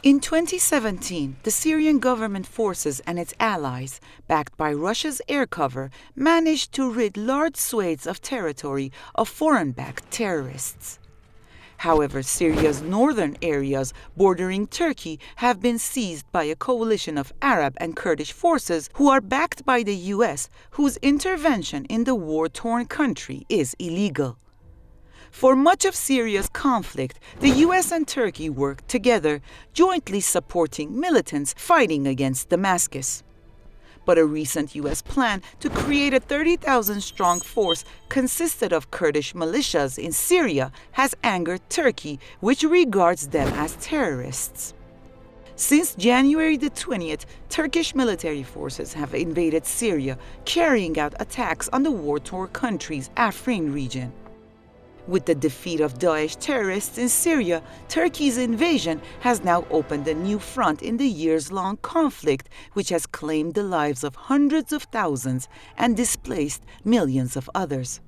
In 2017, the Syrian government forces and its allies, backed by Russia's air cover, managed to rid large swathes of territory of foreign-backed terrorists. However, Syria's northern areas bordering Turkey have been seized by a coalition of Arab and Kurdish forces who are backed by the U.S., whose intervention in the war-torn country is illegal. For much of Syria's conflict, the U.S. and Turkey worked together, jointly supporting militants fighting against Damascus. But a recent U.S. plan to create a 30,000-strong force consisted of Kurdish militias in Syria has angered Turkey, which regards them as terrorists. Since January the 20th, Turkish military forces have invaded Syria, carrying out attacks on the war-torn country's Afrin region. With the defeat of Daesh terrorists in Syria, Turkey's invasion has now opened a new front in the years-long conflict, which has claimed the lives of hundreds of thousands and displaced millions of others.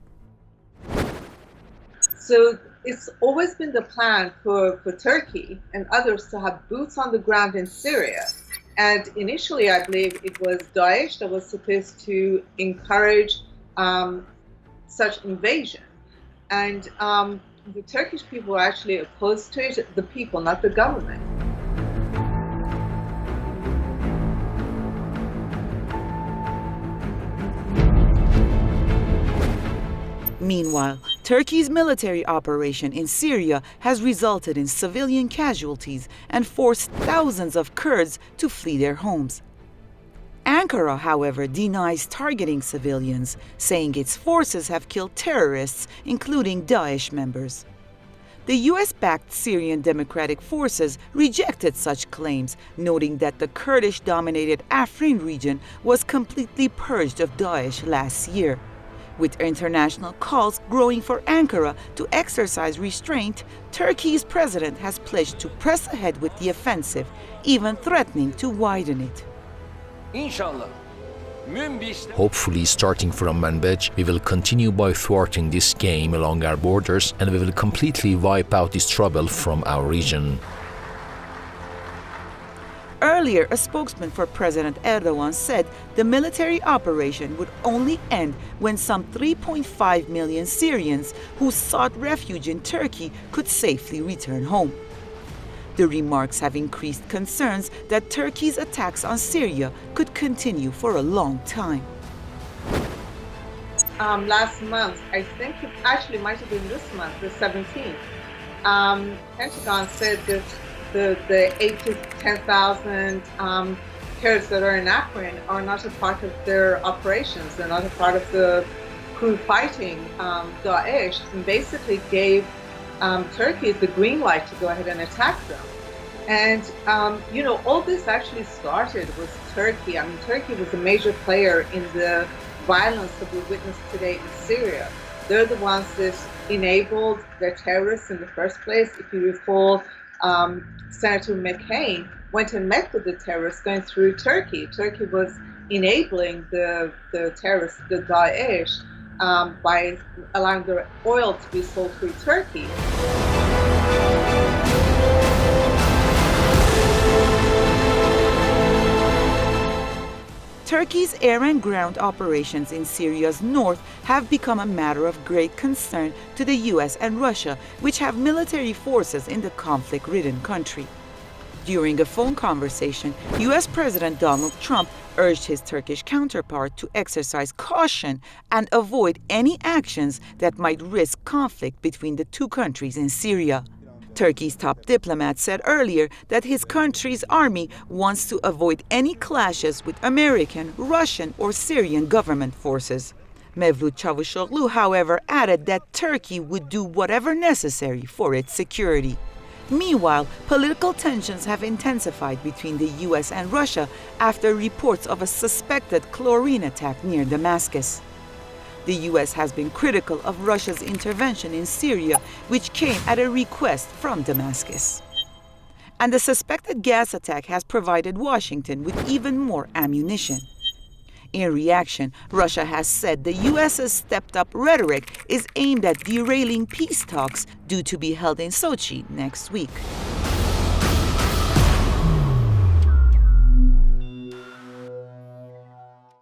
So it's always been the plan for Turkey and others to have boots on the ground in Syria. And initially, I believe it was Daesh that was supposed to encourage such invasion. And the Turkish people are actually opposed to it, the people, not the government. Meanwhile, Turkey's military operation in Syria has resulted in civilian casualties and forced thousands of Kurds to flee their homes. Ankara, however, denies targeting civilians, saying its forces have killed terrorists, including Daesh members. The U.S.-backed Syrian Democratic Forces rejected such claims, noting that the Kurdish-dominated Afrin region was completely purged of Daesh last year. With international calls growing for Ankara to exercise restraint, Turkey's president has pledged to press ahead with the offensive, even threatening to widen it. Hopefully, starting from Manbij, we will continue by thwarting this game along our borders, and we will completely wipe out this trouble from our region. Earlier, a spokesman for President Erdogan said the military operation would only end when some 3.5 million Syrians who sought refuge in Turkey could safely return home. The remarks have increased concerns that Turkey's attacks on Syria could continue for a long time. Last month, I think it actually might have been this month, the 17th, Pentagon said that the 8 to 10,000 Kurds that are in Afrin are not a part of their operations. They're not a part of the crew fighting Daesh, and basically gave Turkey the green light to go ahead and attack them. And, all this actually started with Turkey. I mean, Turkey was a major player in the violence that we witnessed today in Syria. They're the ones that enabled the terrorists in the first place. If you recall, Senator McCain went and met with the terrorists going through Turkey. Turkey was enabling the terrorists, the Daesh, by allowing their oil to be sold through Turkey. Turkey's air and ground operations in Syria's north have become a matter of great concern to the U.S. and Russia, which have military forces in the conflict-ridden country. During a phone conversation, U.S. President Donald Trump urged his Turkish counterpart to exercise caution and avoid any actions that might risk conflict between the two countries in Syria. Turkey's top diplomat said earlier that his country's army wants to avoid any clashes with American, Russian, or Syrian government forces. Mevlut Çavuşoğlu, however, added that Turkey would do whatever necessary for its security. Meanwhile, political tensions have intensified between the U.S. and Russia after reports of a suspected chlorine attack near Damascus. The U.S. has been critical of Russia's intervention in Syria, which came at a request from Damascus. And the suspected gas attack has provided Washington with even more ammunition. In reaction, Russia has said the U.S.'s stepped-up rhetoric is aimed at derailing peace talks due to be held in Sochi next week.